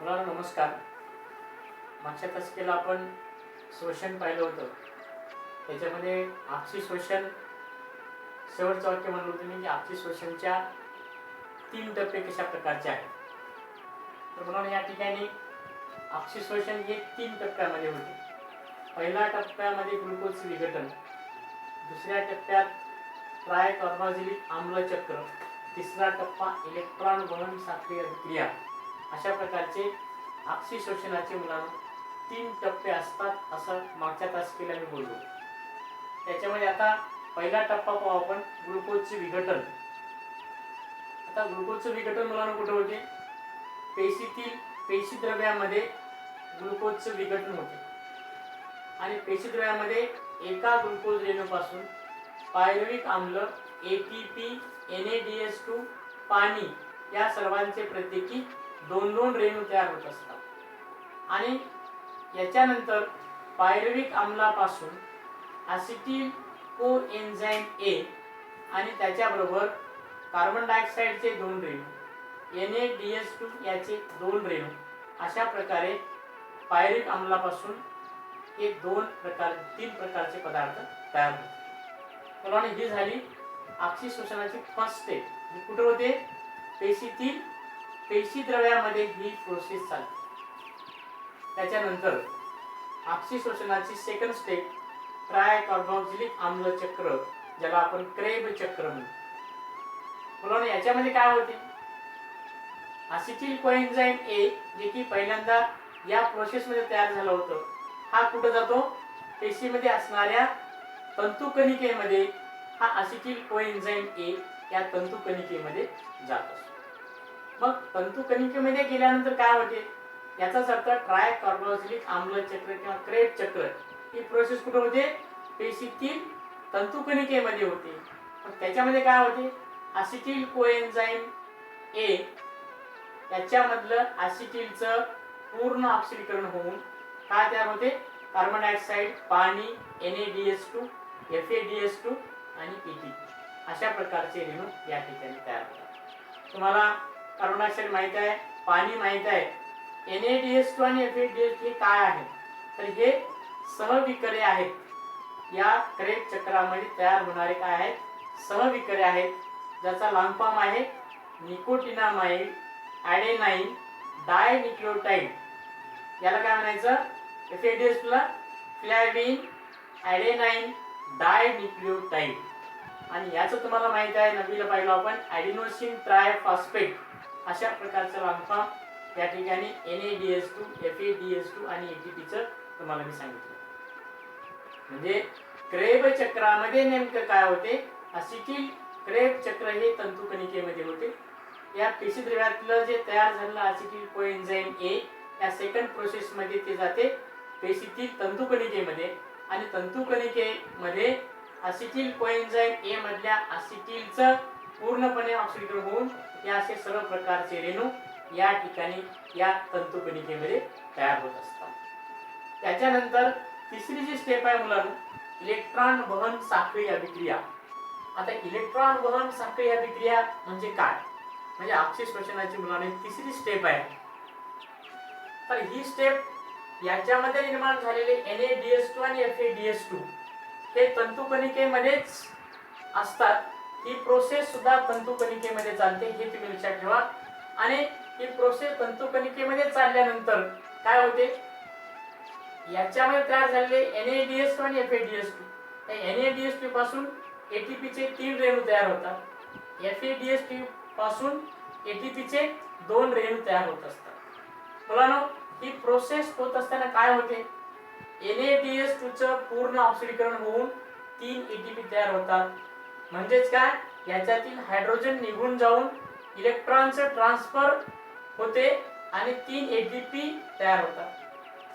मुलांनो नमस्कार. मागच्या तासिकेला आपण शोषण पाहिलं होतं. त्याच्यामध्ये आपसी शोषण शेवटचं वाक्य म्हणलं होतं मी की आपसी शोषणच्या 3 टप्पे कशा प्रकारचे आहेत. तर मुलांनो या ठिकाणी आपसी शोषण हे 3 टप्प्यामध्ये होते. पहिल्या टप्प्यामध्ये ग्लुकोजचे विघटन, दुसऱ्या टप्प्यात ट्रायकार्बोक्सिलिक आम्ल चक्र, तिसरा टप्पा इलेक्ट्रॉन वहन साखळी अभिक्रिया. अशा प्रकारचे आपसी शोषणाचे मुलांनो 3 टप्पे असतात असं मागच्या तासिकेला मी बोललो. त्याच्यामध्ये आता पहिला टप्पा पाहू आपण, ग्लुकोजचे विघटन. आता ग्लुकोजचे विघटन मुलांनो कुठे होते? पेशीतील पेशीद्रव्यामध्ये ग्लुकोजचे विघटन होते आणि पेशीद्रव्यामध्ये एका ग्लुकोज रेणूपासून पायरुव्हिक आम्ल, ATP, NADH2, पाणी या सर्वांचे प्रत्येकी 2-2 रेणू तयार होत असतात आणि याच्यानंतर पायरुव्हिक आम्लापासून ॲसिटिल कोएन्झाइम A आणि त्याच्याबरोबर कार्बन डायऑक्साईडचे 2 रेणू, NADH2 याचे 2 रेणू, अशा प्रकारे पायरुव्हिक आम्लापासून हे 3 प्रकारचे पदार्थ तयार होतात. मुलांनो ही झाली आपसी शोषणाची फर्स्ट स्टेप. ही कुठे होते? पेशीतील पेशीद्रव्यामध्ये ही प्रोसेस चालते. त्याच्यानंतर आपसी शोषणाची सेकंड स्टेप ट्रायकार्बोक्सिलिक आम्ल चक्र, ज्याला आपण क्रेब चक्र म्हणतो. मुलांनो याच्यामध्ये काय होते? ॲसिटिल कोएन्झाइम A जे की पहिल्यांदा या प्रोसेसमध्ये तयार झालं होतं, हा कुठे जातो? पेशीमध्ये असणाऱ्या तंतुकणिकेमध्ये हा ॲसिटिल कोएन्झाइम A या तंतुकणिकेमध्ये जात असतो. मग तंतुकणिकेमध्ये गेल्यानंतर काय होते? याचाच अर्थ ट्रायकार्बोक्सिलिक आम्ल चक्र किंवा क्रेब चक्र ही प्रोसेस कुठे होते? पेशीतील तंतुकणिकेमध्ये होते. मग त्याच्यामध्ये काय होते? ॲसिटिल कोएन्झाइम A याच्यामधलं ॲसिटिलचं पूर्ण ऑक्सिडीकरण होऊन काय तयार होते? कार्बन डायऑक्साईड, पाणी, NADH2, FADH2 आणि ATP अशा प्रकारचे रेणू या ठिकाणी तयार होतात. तुम्हाला कार्बन डायऑक्साईड माहित आहे, पाणी माहित आहे, NADH2 आणि FADH2 हे काय आहे? तर हे सहविकरे आहेत. या क्रेब चक्रामध्ये तयार होणारे काय आहेत? सहविकरे आहेत, ज्याचा लॉंग फॉर्म आहे निकोटिनामाइड ॲडेनाइन डायन्यूक्लियोटाइड. याला काय म्हणायचं? FADH2 ला फ्लॅविन ॲडेनाइन डायन्यूक्लियोटाइड. आणि याचं तुम्हाला माहित आहे, नववीला पाहिलं आपण, ॲडिनोसिन ट्रायफॉस्फेट. अशा प्रकारचं लॉंग फॉर्म या ठिकाणी NADH2, FADH2 आणि ATPचं तुम्हाला मी सांगितलं. म्हणजे क्रेब चक्रामध्ये नेमकं काय होते? ॲसिटिल क्रेब चक्र हे तंतुकणिकेमध्ये होते. या पेशीद्रव्यातलं जे तयार झालेलं ॲसिटिल कोएन्झाइम A या सेकंड प्रोसेसमध्ये ते जाते पेशीतील तंतुकणिकेमध्ये आणि तंतुकणिकेमध्ये ॲसिटिल कोएन्झाइम A मधल्या ॲसिटिलचं पूर्णपणे ऑक्सिडीकरण होऊन या असे सर्व प्रकारचे रेणू या ठिकाणी या तंतुकणिकेमध्ये तयार होत असतात. त्याच्यानंतर तिसरी जी स्टेप आहे मुलांनो, इलेक्ट्रॉन वहन साखळी अभिक्रिया. आता इलेक्ट्रॉन वहन साखळी अभिक्रिया म्हणजे काय? म्हणजे आपसी शोषणाची मुलांनो तिसरी स्टेप आहे. तर ही स्टेप याच्यामध्ये निर्माण झालेले NADH2 आणि FADH2 हे तंतुकणिकेमध्येच असतात. ही प्रोसेस सुद्धा तंतुकणिकेमध्ये चालते, हे तुम्ही लक्षात ठेवा. आणि ही प्रोसेस तंतुकणिकेमध्ये चालल्यानंतर काय होते? याच्यामध्ये तयार झालेले NADH2 आणि FADH2, NADH2 पासून ATPचे 3 रेणू तयार होतात. FADH2 पासून ATPचे 2 रेणू तयार होत असतात. मुलांनो ही प्रोसेस होत असताना काय होते? NADH2 चं पूर्ण ऑक्सिडीकरण होऊन 3 ATP तयार होतात. म्हणजेच काय? याच्यातील हायड्रोजन निघून जाऊन इलेक्ट्रॉनचं ट्रान्सफर होते आणि 3 ATP तयार होतात.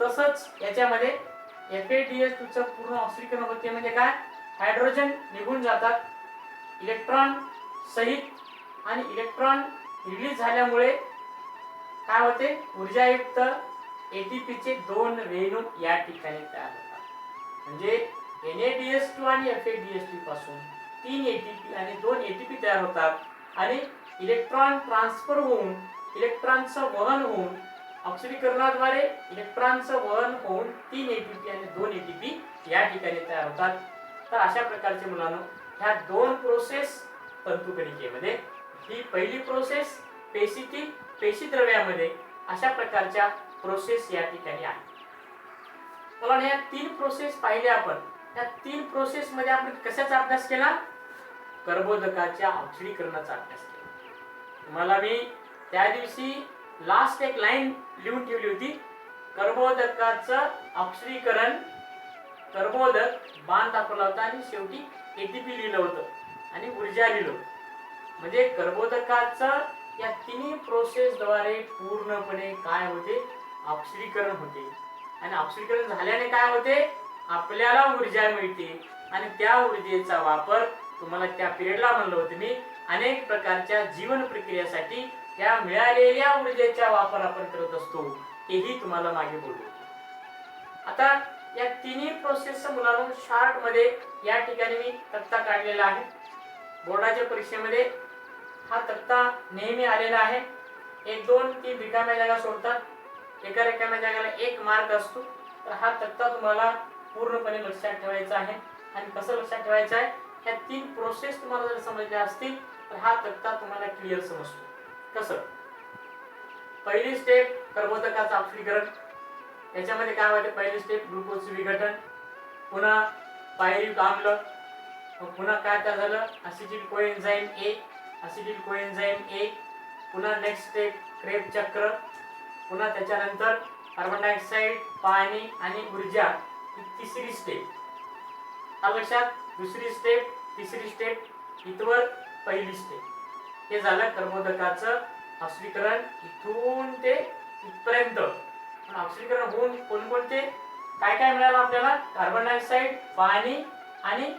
तसंच याच्यामध्ये FADH2 चं पूर्ण ऑक्सिडीकरण होते. म्हणजे काय? हायड्रोजन निघून जातात इलेक्ट्रॉन सहित आणि इलेक्ट्रॉन रिलीज झाल्यामुळे काय होते? ऊर्जायुक्त ATPचे 2 रेणू या ठिकाणी तयार होतात. म्हणजे NADH2 आणि FADH2 पासून 3 ATP आणि 2 ATP तयार होतात आणि इलेक्ट्रॉन ट्रान्सफर होऊन इलेक्ट्रॉनचं वहन होऊन ऑक्सिडीकरणाद्वारे इलेक्ट्रॉनचं वहन होऊन 3 एटीपी आणि 2 एटीपी या ठिकाणी तयार होतात. तर अशा प्रकारचे मुलांनो ह्या दोन प्रोसेस तंतुकणिकेमध्ये, ही पहिली प्रोसेस पेशीतील पेशीद्रव्यामध्ये, अशा प्रकारच्या प्रोसेस या ठिकाणी आहे. मुलांनो या 3 प्रोसेस पाहिल्या आपण. या 3 प्रोसेस मध्ये आपण कशाचा अभ्यास केला? कर्बोदकाच्या ऑक्सिडीकरणाचा अभ्यास केला. तुम्हाला मी त्या दिवशी लास्ट एक लाईन लिहून ठेवली होती, कर्बोदकाचं ऑक्सिडीकरण, कर्बोदक बाण दाखवला होता आणि शेवटी एटीपी लिहिलं होतं आणि ऊर्जा लिहिलं. म्हणजे कर्बोदकाचं या तिन्ही प्रोसेसद्वारे पूर्णपणे काय होते? ऑक्सिडीकरण होते. आणि ऑक्सिडीकरण झाल्याने काय होते? आपल्याला ऊर्जा मिळते आणि त्या ऊर्जेचा वापर तुम्हाला त्या पिरियडला म्हणलं होतं मी, अनेक प्रकारच्या जीवन प्रक्रियेसाठी या मिळालेल्या ऊर्जेचा वापर आपण करत असतो, हेही तुम्हाला मागे बोललो. आता या तिन्ही प्रोसेसच्या मुलांनो शार्ट मध्ये या ठिकाणी मी तक्ता काढलेला आहे. बोर्डाच्या परीक्षेमध्ये हा तक्ता नेहमी आलेला आहे. 1, 2, 3 रिकाम्या जागा सोडतात. एका रिकाम्या जागेला 1 मार्क असतो. तर हा तक्ता तुम्हाला पूर्णपणे लक्षात ठेवायचा आहे. आणि कसं लक्षात ठेवायचं आहे? ह्या 3 प्रोसेस तुम्हाला जर समजल्या असतील तर हा तक्ता तुम्हाला क्लिअर समजतो. कसं? पहिली स्टेप कर्बोदकाचं ऑक्सिडीकरण. याच्यामध्ये काय होते? पहिली स्टेप ग्लुकोजचे विघटन, पुन्हा पायरुव्हिक आम्ल, मग पुन्हा काय त्या झालं? असिटिल कोएन्झाइम ए, असिटिल कोएन्झाइम ए, पुन्हा नेक्स्ट स्टेप क्रेब चक्र, पुन्हा त्याच्यानंतर कार्बन डायऑक्साइड, पाणी आणि ऊर्जा, ही तिसरी स्टेप. लक्षात? दुसरी स्टेप, तिसरी स्टेप, इथवर पहिली स्टेप. हे झालं कर्बोदकाचं ऑक्सिडीकरण इथून ते इथपर्यंत. ऑक्सिडीकरण होऊन कोणकोणते काय काय मिळालं आपल्याला? कार्बन डायऑक्साइड, पाणी आणि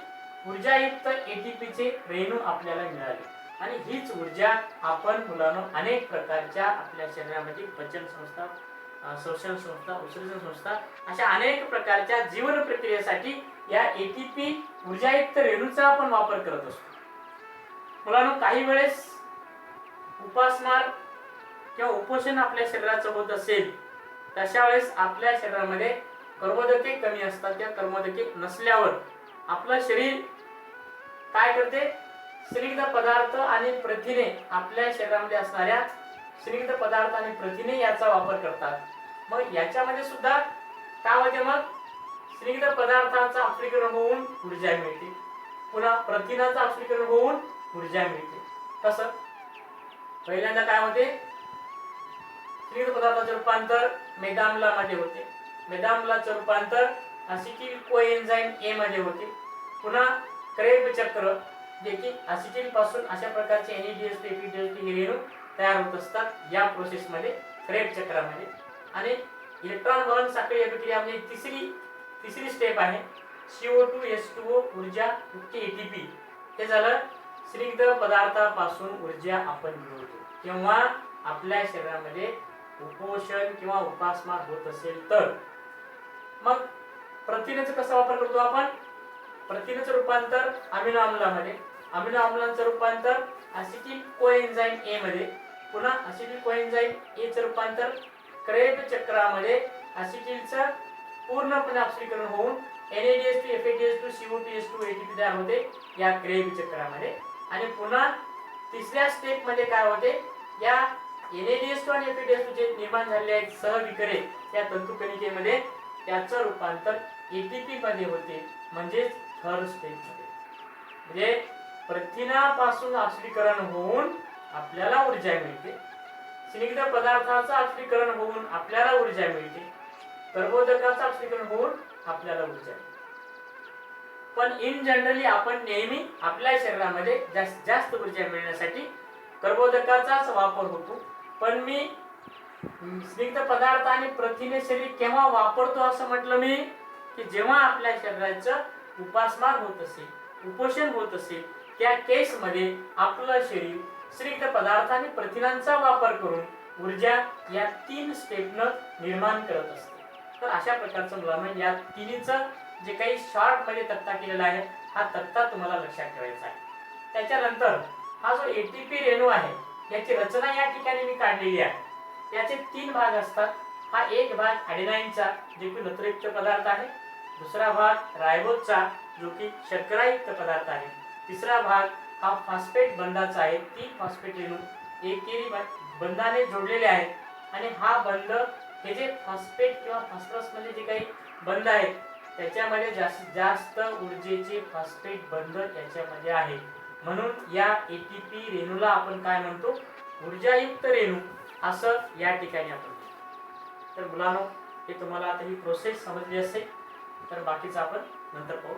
ऊर्जायुक्त एटीपीचे रेणू आपल्याला मिळाले. आणि हीच ऊर्जा आपण मुलांनो अनेक प्रकारच्या आपल्या शरीरामध्ये पचन संस्था, श्वसन संस्था, उत्सर्जन संस्था, अशा अनेक प्रकारच्या जीवन प्रक्रियेसाठी या एटीपी ऊर्जायुक्त रेणूचा आपण वापर करत असतो. मुलांनो काही वेळेस उपासमार किंवा उपोषण आपल्या शरीराचं होत असेल, तशा वेळेस आपल्या शरीरामध्ये कर्बोदके कमी असतात. त्या कर्बोदके नसल्यावर आपलं शरीर काय करते? स्निग्ध पदार्थ आणि प्रथिने, आपल्या शरीरामध्ये असणाऱ्या स्निग्ध पदार्थ आणि प्रथिने याचा वापर करतात. मग याच्यामध्ये सुद्धा काय होते? मग स्निग्ध पदार्थाचं ऑक्सिडीकरण होऊन ऊर्जा मिळते, पुन्हा प्रथिनाचं ऑक्सिडीकरण होऊन ऊर्जा मिळते. कसं? पहिल्यांदा काय होते? स्निग्ध पदार्थाचे रूपांतर मेदाम्लामध्ये होते, मेदाम्लाचं रूपांतर असिटिल कोएन्झाइम ए मध्ये होते, पुन्हा क्रेब चक्र, जे की असिटिल पासून अशा प्रकारचे NADH एपिडीएच रेणू तयार होत असतात या प्रोसेस मध्ये, क्रेब चक्रामध्ये. आणि इलेक्ट्रॉन वहन साखळी अभिक्रियामध्ये तिसरी स्टेप आहे CO2 H2O ऊर्जा युक्त एटीपी. हे झालं स्निग्ध पदार्थापासून ऊर्जा आपण मिळवतो. किंवा आपल्या शरीरामध्ये उपोषण किंवा उपासमार होत असेल तर. मग प्रथिनेचा कसा वापर करतो आपण? प्रथिनेचं रूपांतर अमिनो आम्लामध्ये, अमिनो आम्लांचं रूपांतर असिटिल कोएन्झाइम ए मध्ये, पुन्हा असिटिल कोएन्झाइम ए चं रूपांतर क्रेब चक्रामध्ये असिटिलचं पूर्णपणे ऑक्सिडीकरण होऊन NADH2 FADH2 CO2 H2 ATP तयार होते या क्रेब चक्रामध्ये. आणि पुन्हा तिसऱ्या स्टेप मध्ये काय होते? या NADH2 आणि FADH2 जे निर्माण झालेले आहेत सहविकरे त्या तंतुकणिकेमध्ये, त्याचं रूपांतर ATP मध्ये होते, म्हणजे थर्ड स्टेप मध्ये. म्हणजे प्रथिनापासून ऑक्सिडीकरण होऊन आपल्याला ऊर्जा मिळते, स्निग्ध पदार्थाचं ऑक्सिडीकरण होऊन आपल्याला ऊर्जा मिळते, कर्बोदकाचं ऑक्सिडीकरण होऊन आपल्याला ऊर्जा मिळते. पण इन जनरली आपण नेहमी आपल्या शरीरामध्ये जास्तीत जास्त ऊर्जा मिळण्यासाठी कर्बोदकाचाच वापर होतो. पण मी स्निग्ध पदार्थ आणि प्रथिने शरीर केव्हा वापरतो असं म्हटलं मी, की जेव्हा आपल्या शरीराचं उपासमार होत असेल, उपोषण होत असेल, त्या केस मध्ये आपलं शरीर स्निग्ध पदार्थ आणि प्रथिनांचा वापर करून ऊर्जा या 3 स्टेपनं निर्माण करत असते. तर अशा प्रकारचं मुलांना या तिन्हीचं जे काही शॉर्ट मध्ये तक्ता केलेला आहे, हा तक्ता तुम्हाला लक्षात ठेवायचा आहे. त्याच्यानंतर हा जो एटीपी रेणू आहे याची रचना या ठिकाणी मी काढलेली आहे. याचे 3 भाग असतात. हा एक भाग ॲडेनाईनचा जो की नत्रयुक्त पदार्थ आहे, दुसरा भाग रायबोजचा जो की शर्करायुक्त पदार्थ आहे, तिसरा भाग हा फॉस्फेट बंधाचा आहे. 3 फॉस्फेट रेणू एकेरी बंधाने जोडलेले आहेत आणि हा बंध हे जे फॉस्फेट किंवा फॉस्फरस मध्ये जे काही बंध आहेत त्याच्यामध्ये जास्तीत जास्त ऊर्जेचे फॉस्फेट बंध याच्यामध्ये आहे. म्हणून या एटीपी रेणूला आपण काय म्हणतो, ऊर्जायुक्त रेणू असं या ठिकाणी आपण. तर मुलांनो, हे तुम्हाला आता ही प्रोसेस समजली असेल, तर बाकीचं आपण नंतर पाहू.